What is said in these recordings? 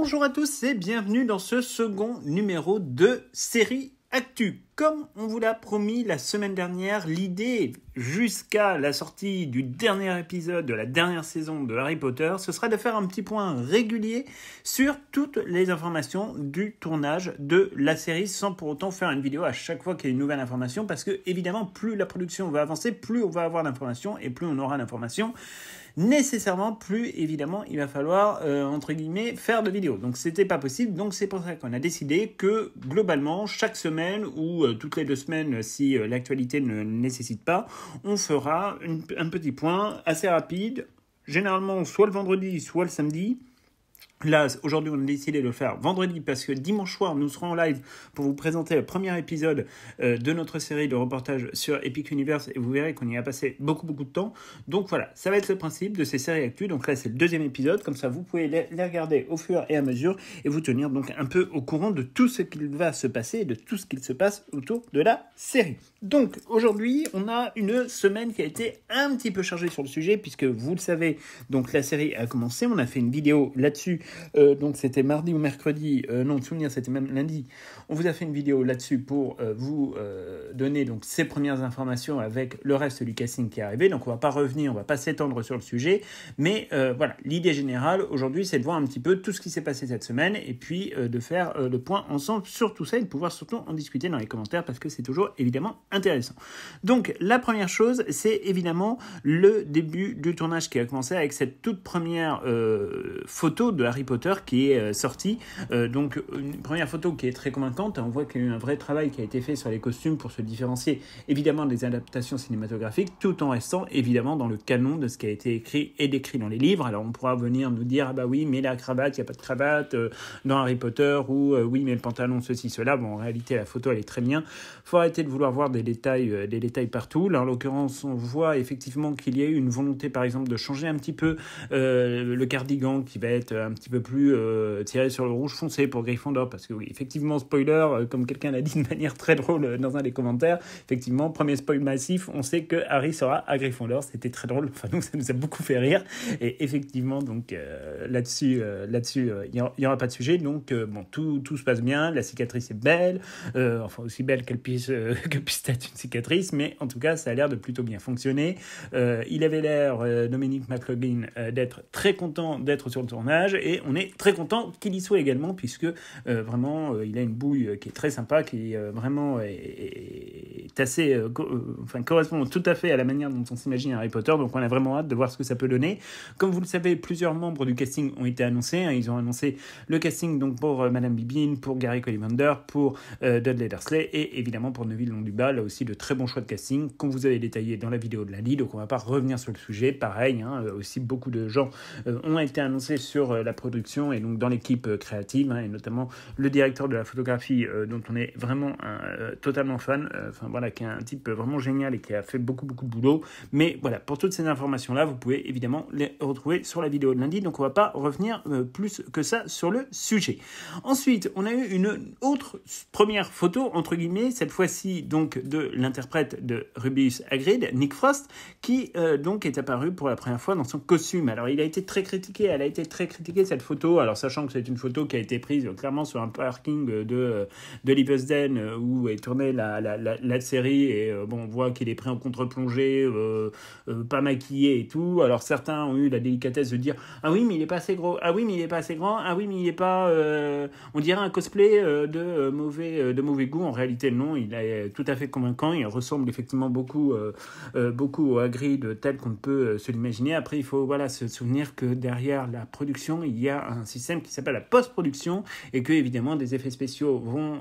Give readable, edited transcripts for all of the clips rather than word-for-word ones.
Bonjour à tous et bienvenue dans ce second numéro de Série Actu. Comme on vous l'a promis la semaine dernière, l'idée jusqu'à la sortie du dernier épisode de la dernière saison de Harry Potter, ce sera de faire un petit point régulier sur toutes les informations du tournage de la série sans pour autant faire une vidéo à chaque fois qu'il y a une nouvelle information parce que évidemment plus la production va avancer, plus on va avoir d'informations et plus on aura d'informations. Nécessairement, plus évidemment, il va falloir, entre guillemets, faire de vidéos. Donc, c'était pas possible. Donc, c'est pour ça qu'on a décidé que, globalement, chaque semaine ou toutes les 2 semaines, si l'actualité ne nécessite pas, on fera un petit point assez rapide, généralement soit le vendredi, soit le samedi. Là, aujourd'hui, on a décidé de le faire vendredi parce que dimanche soir, nous serons en live pour vous présenter le premier épisode de notre série de reportages sur Epic Universe et vous verrez qu'on y a passé beaucoup de temps. Donc voilà, ça va être le principe de ces séries actu. Donc là, c'est le 2e épisode. Comme ça, vous pouvez les regarder au fur et à mesure et vous tenir donc un peu au courant de tout ce qu'il va se passer et de tout ce qu'il se passe autour de la série. Donc aujourd'hui, on a une semaine qui a été un petit peu chargée sur le sujet puisque vous le savez, donc la série a commencé. On a fait une vidéo là-dessus. Donc c'était mardi ou mercredi, non de souvenir c'était même lundi, on vous a fait une vidéo là-dessus pour vous donner donc ces premières informations avec le reste du casting qui est arrivé, donc on va pas revenir, on va pas s'étendre sur le sujet, mais voilà, l'idée générale aujourd'hui c'est de voir un petit peu tout ce qui s'est passé cette semaine et puis de faire le point ensemble sur tout ça et de pouvoir surtout en discuter dans les commentaires parce que c'est toujours évidemment intéressant. Donc la première chose c'est évidemment le début du tournage qui a commencé avec cette toute première photo de Harry Potter qui est sortie. Donc une première photo qui est très convaincante. On voit qu'il y a eu un vrai travail qui a été fait sur les costumes pour se différencier évidemment des adaptations cinématographiques tout en restant évidemment dans le canon de ce qui a été écrit et décrit dans les livres. Alors on pourra venir nous dire ah bah oui mais la cravate, il n'y a pas de cravate dans Harry Potter ou oui mais le pantalon ceci cela. Bon en réalité la photo elle est très bien. Faut arrêter de vouloir voir des détails partout. Là en l'occurrence on voit effectivement qu'il y a eu une volonté par exemple de changer un petit peu le cardigan qui va être un petit peu plus tiré sur le rouge foncé pour Gryffondor parce que oui effectivement spoiler comme quelqu'un l'a dit de manière très drôle dans un des commentaires, effectivement premier spoil massif, on sait que Harry sera à Gryffondor, c'était très drôle, enfin nous ça nous a beaucoup fait rire et effectivement donc là-dessus il y aura pas de sujet donc bon tout se passe bien, la cicatrice est belle, enfin aussi belle qu'elle puisse être une cicatrice, mais en tout cas ça a l'air de plutôt bien fonctionner. Il avait l'air Dominic McLaughlin d'être très content d'être sur le tournage et on est très content qu'il y soit également puisque vraiment il a une bouille qui est très sympa, qui vraiment est assez correspond tout à fait à la manière dont on s'imagine Harry Potter, donc on a vraiment hâte de voir ce que ça peut donner. Comme vous le savez, plusieurs membres du casting ont été annoncés, ils ont annoncé le casting donc pour Madame Bibine, pour Gary Ollivander, pour Dudley Dursley et évidemment pour Neville Londubat, là aussi de très bons choix de casting qu'on vous avait détaillé dans la vidéo de lundi, donc on va pas revenir sur le sujet, pareil aussi beaucoup de gens ont été annoncés sur la production et donc dans l'équipe créative et notamment le directeur de la photographie dont on est vraiment totalement fan, qui est un type vraiment génial et qui a fait beaucoup de boulot, mais voilà, pour toutes ces informations là vous pouvez évidemment les retrouver sur la vidéo de lundi, donc on va pas revenir plus que ça sur le sujet. Ensuite on a eu une autre première photo entre guillemets, cette fois-ci donc de l'interprète de Rubeus Hagrid, Nick Frost, qui donc est apparu pour la première fois dans son costume. Alors elle a été très critiquée cette photo, alors sachant que c'est une photo qui a été prise clairement sur un parking de Leavesden où est tournée la série et on voit qu'il est pris en contre-plongée, pas maquillé et tout. Alors certains ont eu la délicatesse de dire ah oui mais il est pas assez gros, ah oui mais il est pas assez grand, ah oui mais il est pas on dirait un cosplay de mauvais goût. En réalité non, il est tout à fait convaincant, il ressemble effectivement beaucoup au Hagrid tel qu'on peut se l'imaginer. Après il faut se souvenir que derrière la production il y a un système qui s'appelle la post-production et que évidemment des effets spéciaux vont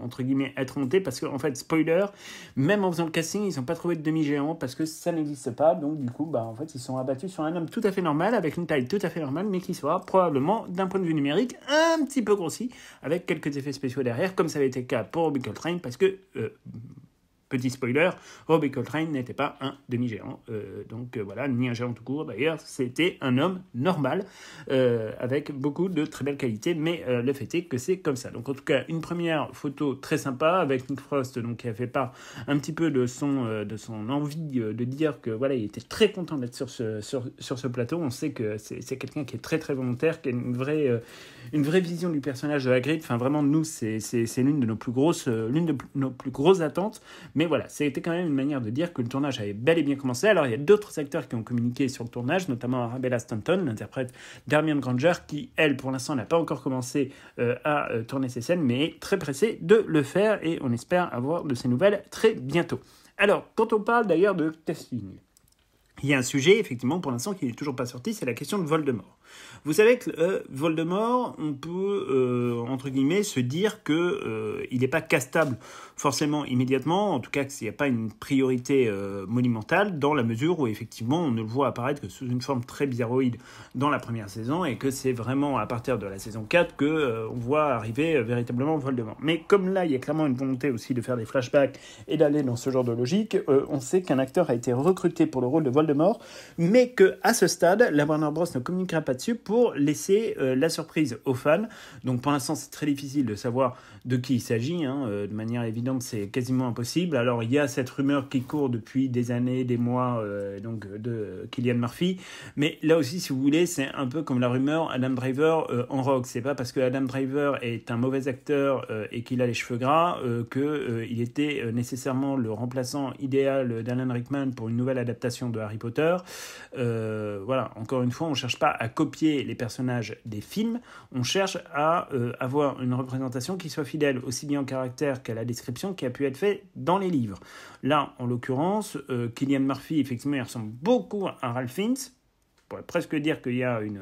entre guillemets être montés parce que en fait spoiler, même en faisant le casting ils n'ont pas trouvé de demi-géant parce que ça n'existe pas, donc du coup en fait ils sont abattus sur un homme tout à fait normal avec une taille tout à fait normale mais qui sera probablement d'un point de vue numérique un petit peu grossi avec quelques effets spéciaux derrière comme ça avait été le cas pour Michael Train parce que Petit spoiler, Robbie Coltrane n'était pas un demi-géant, donc voilà, ni un géant tout court d'ailleurs, c'était un homme normal, avec beaucoup de très belles qualités, mais le fait est que c'est comme ça. Donc en tout cas, une première photo très sympa, avec Nick Frost, donc, qui a fait part un petit peu de son envie de dire que voilà, il était très content d'être sur ce plateau. On sait que c'est quelqu'un qui est très très volontaire, qui a une vraie vision du personnage de Hagrid. Enfin vraiment, nous, c'est l'une de nos plus grosses attentes. Mais voilà, c'était quand même une manière de dire que le tournage avait bel et bien commencé. Alors, il y a d'autres acteurs qui ont communiqué sur le tournage, notamment Arabella Stanton, l'interprète d'Hermione Granger, qui, elle, pour l'instant, n'a pas encore commencé à tourner ses scènes, mais est très pressée de le faire, et on espère avoir de ces nouvelles très bientôt. Alors, quand on parle d'ailleurs de casting, il y a un sujet, effectivement, pour l'instant, qui n'est toujours pas sorti, c'est la question de Voldemort. Vous savez que Voldemort, on peut, entre guillemets, se dire qu'il n'est pas castable forcément immédiatement, en tout cas qu'il n'y a pas une priorité monumentale, dans la mesure où, effectivement, on ne le voit apparaître que sous une forme très bizarroïde dans la première saison, et que c'est vraiment à partir de la saison 4 qu'on voit arriver véritablement Voldemort. Mais comme là, il y a clairement une volonté aussi de faire des flashbacks et d'aller dans ce genre de logique, on sait qu'un acteur a été recruté pour le rôle de Voldemort, mais qu'à ce stade, la Warner Bros. Ne communiquera pas dessus pour laisser la surprise aux fans. Donc pour l'instant, c'est très difficile de savoir de qui il s'agit. De manière évidente, c'est quasiment impossible. Alors il y a cette rumeur qui court depuis des années, des mois, donc de Cillian Murphy. Mais là aussi, si vous voulez, c'est un peu comme la rumeur Adam Driver en Rogue. C'est pas parce que Adam Driver est un mauvais acteur et qu'il a les cheveux gras qu'il était nécessairement le remplaçant idéal d'Alan Rickman pour une nouvelle adaptation de Harry Potter. Voilà, encore une fois, on ne cherche pas à copier les personnages des films, on cherche à avoir une représentation qui soit fidèle aussi bien au caractère qu'à la description qui a pu être fait dans les livres. Là, en l'occurrence, Cillian Murphy, effectivement, il ressemble beaucoup à Ralph Fiennes. On pourrait presque dire qu'il y a une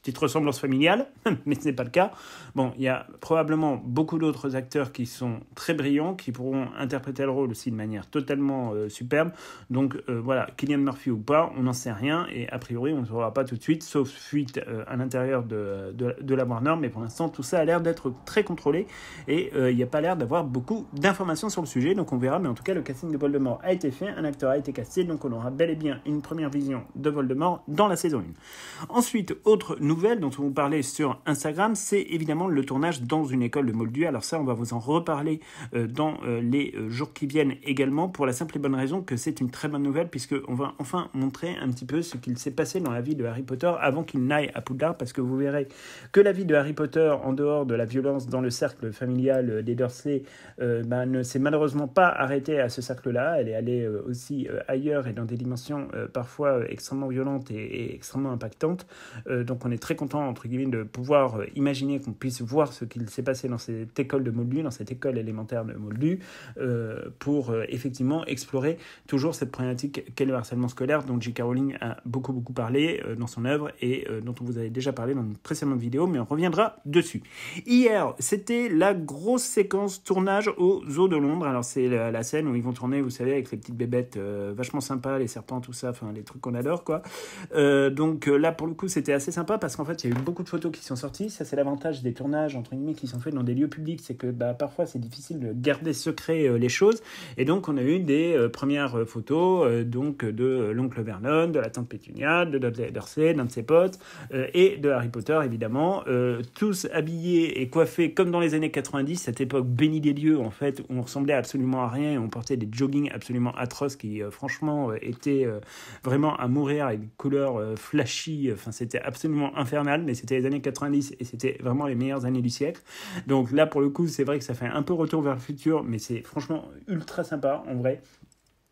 petite ressemblance familiale, mais ce n'est pas le cas. Bon, il y a probablement beaucoup d'autres acteurs qui sont très brillants, qui pourront interpréter le rôle aussi de manière totalement superbe. Donc voilà, Cillian Murphy ou pas, on n'en sait rien, et a priori, on ne saura pas tout de suite, sauf fuite à l'intérieur de la Warner, mais pour l'instant, tout ça a l'air d'être très contrôlé, et il n'y a pas l'air d'avoir beaucoup d'informations sur le sujet, donc on verra, mais en tout cas, le casting de Voldemort a été fait, un acteur a été casté, donc on aura bel et bien une première vision de Voldemort dans la saison 1. Ensuite, autre nouvelle dont on vous parlait sur Instagram, c'est évidemment le tournage dans une école de Moldu. Alors ça, on va vous en reparler dans les jours qui viennent également, pour la simple et bonne raison que c'est une très bonne nouvelle, puisqu'on va enfin montrer un petit peu ce qu'il s'est passé dans la vie de Harry Potter avant qu'il n'aille à Poudlard, parce que vous verrez que la vie de Harry Potter, en dehors de la violence dans le cercle familial des Dursley, ne s'est malheureusement pas arrêtée à ce cercle-là. Elle est allée aussi ailleurs, et dans des dimensions parfois extrêmement violentes et extrêmement impactantes. Donc on est très content, entre guillemets, de pouvoir imaginer qu'on puisse voir ce qu'il s'est passé dans cette école de Moldu, dans cette école élémentaire de Moldu, pour effectivement explorer toujours cette problématique qu'est le harcèlement scolaire, dont J.K. Rowling a beaucoup parlé dans son œuvre, et dont on vous avait déjà parlé dans une précédente vidéo, mais on reviendra dessus. Hier, c'était la grosse séquence tournage au Zoo de Londres. Alors c'est la scène où ils vont tourner, vous savez, avec les petites bébêtes vachement sympas, les serpents, tout ça, enfin les trucs qu'on adore, quoi. Donc là, pour le coup, c'était assez sympa, parce qu'en fait, il y a eu beaucoup de photos qui sont sorties. Ça, c'est l'avantage des tournages, entre guillemets, qui sont faits dans des lieux publics, c'est que parfois, c'est difficile de garder secret les choses. Et donc, on a eu des premières photos donc de l'oncle Vernon, de la tante Pétunia, de Dudley Dursley, d'un de ses potes, et de Harry Potter, évidemment. Tous habillés et coiffés comme dans les années 90, cette époque bénie des dieux, en fait, où on ressemblait absolument à rien, et on portait des joggings absolument atroces qui, franchement, étaient vraiment à mourir, avec des couleurs flashy. Enfin, c'était absolument infernal, mais c'était les années 90 et c'était vraiment les meilleures années du siècle. Donc là, pour le coup, c'est vrai que ça fait un peu retour vers le futur, mais c'est franchement ultra sympa, en vrai,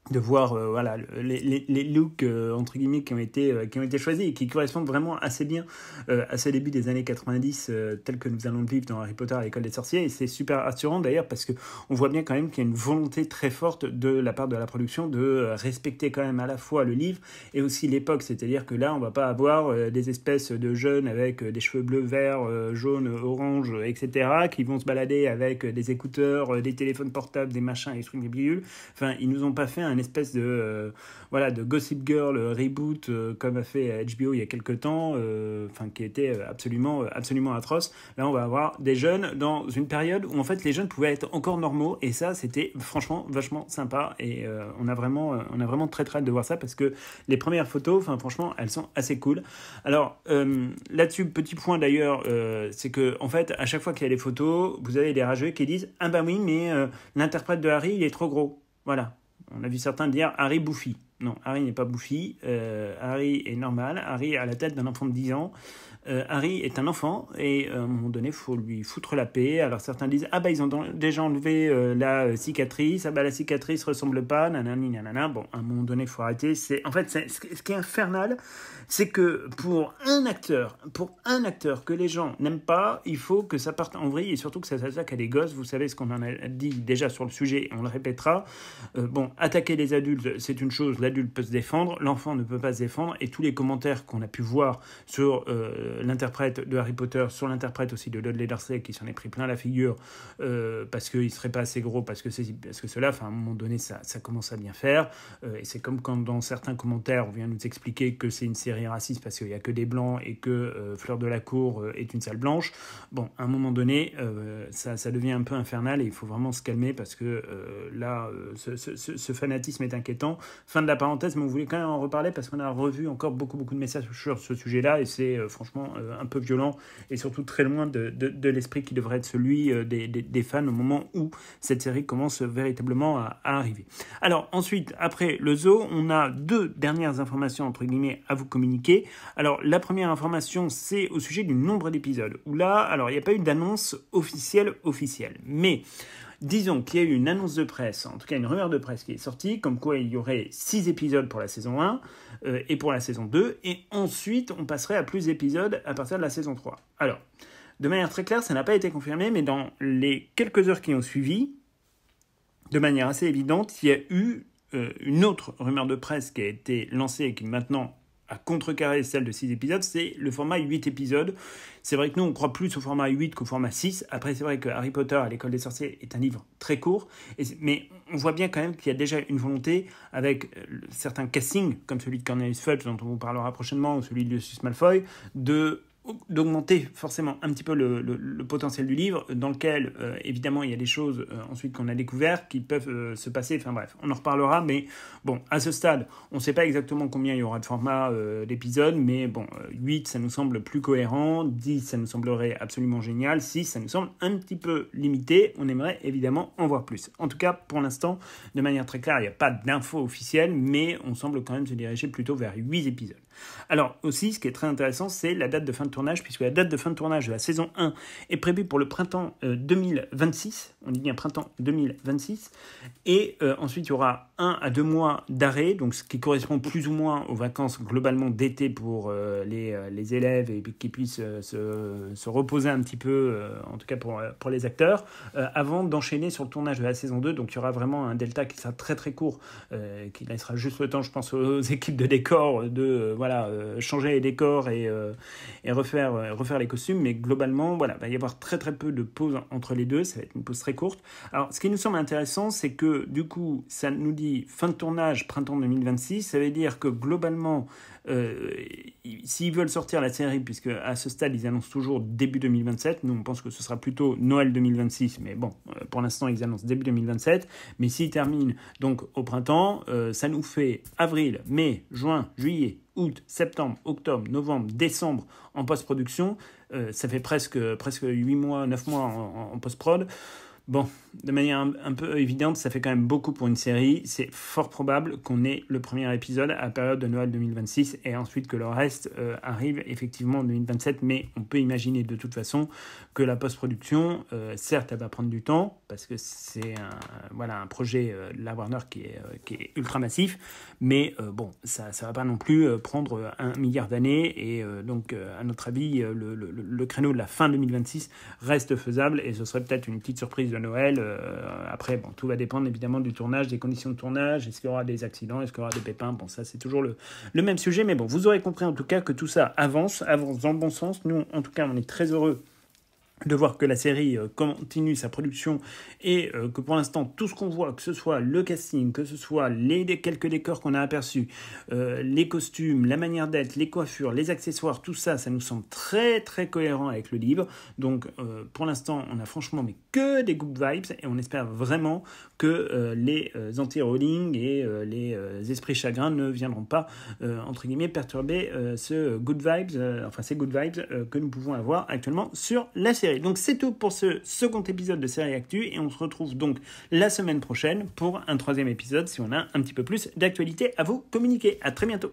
de voir voilà, les looks entre guillemets qui ont été choisis et qui correspondent vraiment assez bien à ce début des années 90 tel que nous allons le vivre dans Harry Potter à l'école des sorciers. Et c'est super rassurant d'ailleurs, parce que on voit bien quand même qu'il y a une volonté très forte de la part de la production de respecter quand même à la fois le livre et aussi l'époque. C'est-à-dire que là, on va pas avoir des espèces de jeunes avec des cheveux bleus, verts, jaunes, oranges, etc., qui vont se balader avec des écouteurs, des téléphones portables, des machins, des trucs, des bidules. Enfin, ils nous ont pas fait un espèce de de Gossip Girl reboot comme a fait HBO il y a quelques temps, qui était absolument atroce. Là, on va avoir des jeunes dans une période où en fait les jeunes pouvaient être encore normaux, et ça, c'était franchement vachement sympa, et on a vraiment très très hâte de voir ça, parce que les premières photos, franchement, elles sont assez cool. Alors là-dessus, petit point d'ailleurs, c'est que en fait, à chaque fois qu'il y a des photos, vous avez des rageux qui disent ah bah oui, mais l'interprète de Harry, il est trop gros. Voilà. On a vu certains dire Harry bouffi. Non, Harry n'est pas bouffi. Harry est normal. Harry a la tête d'un enfant de 10 ans. Harry est un enfant, et à un moment donné, il faut lui foutre la paix. Alors certains disent ah bah ils ont déjà enlevé la cicatrice. Ah bah la cicatrice ressemble pas. Nanani nanana. Bon, à un moment donné, il faut arrêter. Ce qui est infernal, c'est que pour un acteur que les gens n'aiment pas, il faut que ça parte en vrille, et surtout que ça s'attaque à des gosses. Vous savez ce qu'on en a dit déjà sur le sujet, et on le répétera. Attaquer les adultes, c'est une chose. L'adulte peut se défendre, l'enfant ne peut pas se défendre, et tous les commentaires qu'on a pu voir sur l'interprète de Harry Potter, sur l'interprète aussi de Dudley Dursley, qui s'en est pris plein la figure parce qu'il ne serait pas assez gros, parce que cela, à un moment donné, ça commence à bien faire. Et c'est comme quand dans certains commentaires, on vient nous expliquer que c'est une série raciste parce qu'il n'y a que des blancs, et que Fleur de la Cour est une sale blanche. Bon, à un moment donné, ça devient un peu infernal, et il faut vraiment se calmer, parce que là, ce fanatisme est inquiétant. Fin de la parenthèse, mais on voulait quand même en reparler, parce qu'on a revu encore beaucoup de messages sur ce sujet-là, et c'est franchement un peu violent, et surtout très loin de l'esprit qui devrait être celui des fans au moment où cette série commence véritablement à arriver. Alors ensuite, après le zoo, on a 2 dernières informations entre guillemets à vous communiquer. Alors la première information, c'est au sujet du nombre d'épisodes, où là, alors il n'y a pas eu d'annonce officielle, mais disons qu'il y a eu une annonce de presse, en tout cas une rumeur de presse qui est sortie, comme quoi il y aurait 6 épisodes pour la saison 1 et pour la saison 2, et ensuite on passerait à plus d'épisodes à partir de la saison 3. Alors, de manière très claire, ça n'a pas été confirmé, mais dans les quelques heures qui ont suivi, de manière assez évidente, il y a eu une autre rumeur de presse qui a été lancée et qui maintenant à contrecarrer celle de 6 épisodes, c'est le format 8 épisodes. C'est vrai que nous, on croit plus au format 8 qu'au format 6. Après, c'est vrai que Harry Potter à l'école des sorciers est un livre très court, mais on voit bien quand même qu'il y a déjà une volonté, avec certains castings, comme celui de Cornelius Fudge, dont on vous parlera prochainement, ou celui de Lucius Malfoy, d'augmenter forcément un petit peu le potentiel du livre, dans lequel évidemment il y a des choses ensuite qu'on a découvertes qui peuvent se passer, enfin bref, on en reparlera, mais bon, à ce stade, on ne sait pas exactement combien il y aura de formats d'épisodes, mais bon, 8 ça nous semble plus cohérent, 10 ça nous semblerait absolument génial, 6 ça nous semble un petit peu limité, on aimerait évidemment en voir plus. En tout cas, pour l'instant, de manière très claire, il n'y a pas d'infos officielles, mais on semble quand même se diriger plutôt vers 8 épisodes. Alors aussi, ce qui est très intéressant, c'est la date de fin de tournage, puisque la date de fin de tournage de la saison 1 est prévue pour le printemps 2026, on dit bien printemps 2026, et ensuite il y aura 1 à 2 mois d'arrêt, donc ce qui correspond plus ou moins aux vacances globalement d'été pour les élèves, et qu'ils puissent se reposer un petit peu, en tout cas pour les acteurs, avant d'enchaîner sur le tournage de la saison 2, donc il y aura vraiment un delta qui sera très très court, qui laissera juste le temps, je pense, aux équipes de décor de changer les décors et refaire les costumes, mais globalement, il va y avoir très très peu de pauses entre les deux, ça va être une pause très courte. Alors, ce qui nous semble intéressant, c'est que du coup, ça nous dit fin de tournage printemps 2026, ça veut dire que globalement, s'ils veulent sortir la série, puisque à ce stade ils annoncent toujours début 2027, nous on pense que ce sera plutôt Noël 2026, mais bon, pour l'instant ils annoncent début 2027, mais s'ils terminent donc au printemps, ça nous fait avril, mai, juin, juillet, août, septembre, octobre, novembre, décembre en post-production, ça fait presque 8 mois, 9 mois en post-prod. Bon, de manière un peu évidente, ça fait quand même beaucoup pour une série. C'est fort probable qu'on ait le premier épisode à la période de Noël 2026 et ensuite que le reste arrive effectivement en 2027. Mais on peut imaginer de toute façon que la post-production, certes, elle va prendre du temps parce que c'est un projet de la Warner qui est ultra massif. Mais ça va pas non plus prendre 1 milliard d'années. Et donc, à notre avis, le créneau de la fin 2026 reste faisable et ce serait peut-être une petite surprise de Noël. Après, tout va dépendre évidemment du tournage, des conditions de tournage, est-ce qu'il y aura des accidents, est-ce qu'il y aura des pépins, ça c'est toujours le même sujet, mais vous aurez compris en tout cas que tout ça avance dans le bon sens. Nous, en tout cas, on est très heureux de voir que la série continue sa production et que pour l'instant tout ce qu'on voit, que ce soit le casting, que ce soit les quelques décors qu'on a aperçus, les costumes, la manière d'être, les coiffures, les accessoires, tout ça, ça nous semble très très cohérent avec le livre. Donc pour l'instant on a franchement mais que des good vibes et on espère vraiment que les anti-Rowling et les esprits chagrins ne viendront pas entre guillemets perturber ces good vibes que nous pouvons avoir actuellement sur la série. Donc c'est tout pour ce second épisode de Série Actu et on se retrouve donc la semaine prochaine pour un troisième épisode si on a un petit peu plus d'actualité à vous communiquer. À très bientôt.